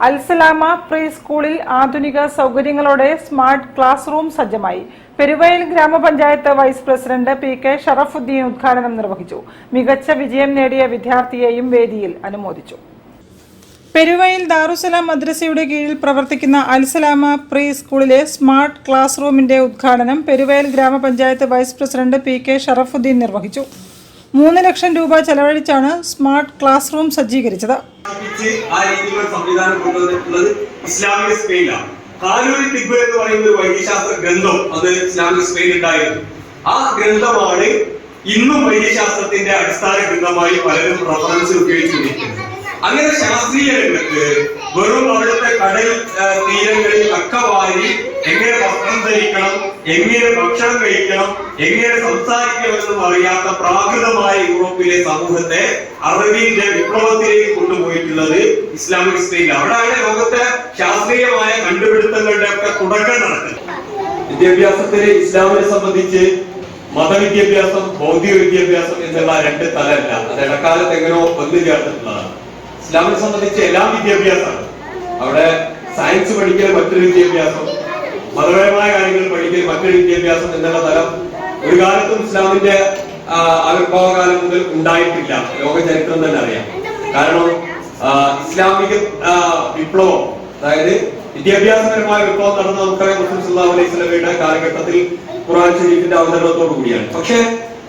Al Salama pre സ്കൂളിൽ ആധുനിക സൗകര്യങ്ങളോടെ സ്മാർട്ട് ക്ലാസ് റൂം സജ്ജമായി. പെരുവയൽ ഗ്രാമപഞ്ചായത്ത് വൈസ് പ്രസിഡന്റ് പി.കെ. ഷറഫുദ്ദീൻ ഉദ്ഘാടനം നിർവഹിച്ചു. മികച്ച വിജയം നേടിയ വിദ്യാർത്ഥിയെയും വേദിയിൽ അനുമോദിച്ചു. പെരുവയൽ ദാറുസലാം മദ്രസയുടെ കീഴിൽ പ്രവർത്തിക്കുന്ന അൽസലാമ പ്രീ സ്കൂളിലെ സ്മാർട്ട് ക്ലാസ് റൂമിന്റെ ഉദ്ഘാടനം പെരുവയൽ ഗ്രാമപഞ്ചായത്ത് വൈസ് പ്രസിഡന്റ് പി.കെ. ഷറഫുദ്ദീൻ നിർവഹിച്ചു. 3 ലക്ഷം രൂപ ചെലവഴിച്ചാണ് സ്മാർട്ട് ക്ലാസ് റൂം സജ്ജീകരിച്ചത്. ഇസ്ലാമിക സ്പെയിനിലാണ്. കാലൂരി തിബ്ബ എന്ന് പറയുന്ന ഒരു വൈദ്യശാസ്ത്ര ഗ്രന്ഥം അത് ഇസ്ലാമിക സ്പെയിനിൽ ഉണ്ടായിരുന്നു. ആ ഗ്രന്ഥമാണ് ഇന്നും വൈദ്യശാസ്ത്രത്തിന്റെ അടിസ്ഥാന ഗ്രന്ഥമായി പലരും റഫറൻസ് ഉപയോഗിച്ചുകൊണ്ടിരിക്കുന്നത്. അങ്ങനെ ശാസ്ത്രീയ രംഗത്ത് വെറും അവിടുത്തെ കടൽ തീരങ്ങളിൽ അക്കവാരി എങ്ങനെ വസ്ത്രം ധരിക്കണം, എങ്ങനെ ഭക്ഷണം കഴിക്കണം, എങ്ങനെ സംസാരിക്കണമെന്നും അറിയാത്ത പ്രാകൃതമായ യൂറോപ്പിലെ സമൂഹത്തെ അറിവിന്റെ വിപ്ലവത്തിലേക്ക് കൊണ്ടുപോയിട്ടുള്ളത് ഇസ്ലാമിക് സ്പെയിൻ. അവിടെയാണ് ലോകത്തെ ശാസ്ത്രീയമായ കണ്ടുപിടുത്തങ്ങളുടെ ഒക്കെ തുടക്കം നടക്കുന്നത്. വിദ്യാഭ്യാസത്തില് ഇസ്ലാമിനെ സംബന്ധിച്ച് മതവിദ്യാഭ്യാസം, ഭൗതിക വിദ്യാഭ്യാസം എന്നുള്ള 2 തലമല്ല. അത് ഇടക്കാലത്ത് എങ്ങനെയോ ഒന്നു ചേർത്തിട്ടുള്ളതാണ്. ഇസ്ലാമിനെ സംബന്ധിച്ച് എല്ലാ വിദ്യാഭ്യാസമാണ്. അവിടെ സയൻസ് പഠിക്കൽ മറ്റൊരു വിദ്യാഭ്യാസം, മതപരമായ കാര്യങ്ങൾ പഠിക്കൽ മറ്റൊരു വിദ്യാഭ്യാസം എന്നുള്ള തലം ഒരു കാലത്തും ഇസ്ലാമിന്റെ ആവിർഭാവകാലം മുതൽ ഉണ്ടായിട്ടില്ല. ലോക ചരിത്രം തന്നെ അറിയാം. കാരണം ഇസ്ലാമിക വിപ്ലവം, അതായത് വിദ്യാഭ്യാസപരമായ വിപ്ലവം നടന്ന നമുക്കറിയാം മുഹമ്മദ് സല്ലല്ലാഹു അലൈഹി വസല്ലമയുടെ കാലഘട്ടത്തിൽ ഖുർആൻ ഷരീഫിന്റെ അവതരണത്തോടു കൂടിയാണ്. പക്ഷെ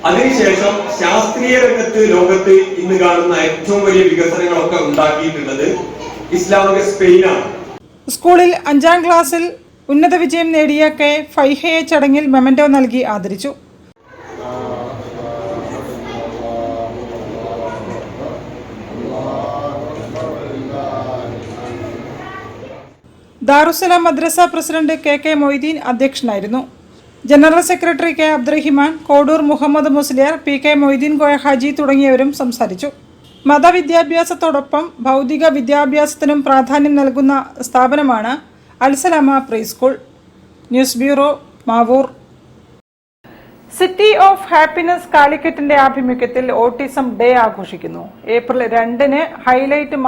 അതിനുശേഷം ശാസ്ത്രീയ രംഗത്ത് ലോകത്ത് ഇന്ന് കാണുന്ന ഏറ്റവും വലിയ വികസനങ്ങളൊക്കെ ഉണ്ടാക്കിയിട്ടുള്ളത് ഇസ്ലാമിക സ്പെയിനാണ്. സ്കൂളിൽ 5ാം ക്ലാസ്സിൽ ഉന്നത വിജയം നേടിയ കെ. ഫൈഹയെ ചടങ്ങിൽ മെമന്റോ നൽകി ആദരിച്ചു. ദാറുസലാം മദ്രസ പ്രസിഡന്റ് കെ. മൊയ്തീൻ അധ്യക്ഷനായിരുന്നു. General secretary K. Abdurahiman, Kodur Muhammad Musliyar, P K. Moideen Koya Haji തുടങ്ങിയവരും സംസാരിച്ചു. മതവിദ്യാഭ്യാസത്തോടൊപ്പം ഭൗതിക വിദ്യാഭ്യാസത്തിനും പ്രാധാന്യം നൽകുന്ന സ്ഥാപനമാണ് Alsalama pre school. News bureau, Mavoor. City of happiness കാലിക്കറ്റിന്റെ ആഭിമുഖ്യത്തിൽ ഓട്ടിസം ഡേ ആഘോഷിക്കുന്നു. ഏപ്രിൽ 2-ന് ഹൈലൈറ്റ്